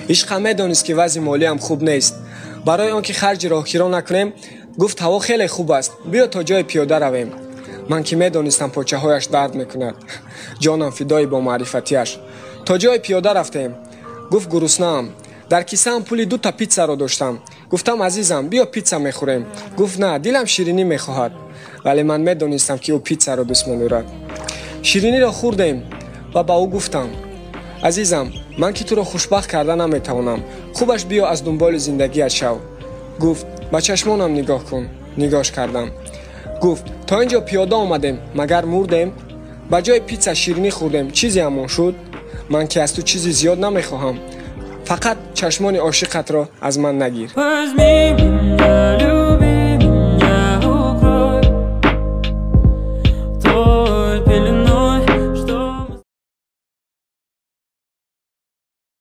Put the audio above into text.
عشق میدانست که وضع مالی هم خوب نیست. برای آنکه خرج راهگیری نکنیم گفت هوا خیلی خوب است، بیا تا جای پیاده رویم. من که میدانستم پاچه هایش درد میکند، جانم فدای با معرفتیش. تا جای پیاده رفتیم. گفت گرسنه‌ام. در کیسه‌ام پول 2 تا پیتزا را داشتم. گفتم عزیزم بیا پیتزا میخوریم. گفت نه، دلم شیرینی میخواهد. ولی من میدانستم که او پیتزا را دوست می‌دارد. شیرینی را خوردیم و با او گفتم عزیزم من که تو را خوشبخت کرده نمیتوانم، خوبش بیا از دنبال زندگیت شو. گفت با چشمانم نگاه کن. نگاش کردم. گفت تا اینجا پیاده آمدیم مگر مردیم؟ با جای پیتزا شیرینی خوردیم، چیزی همان شد؟ من که از تو چیزی زیاد نمیخواهم، فقط چشمان عاشقت را از من نگیر.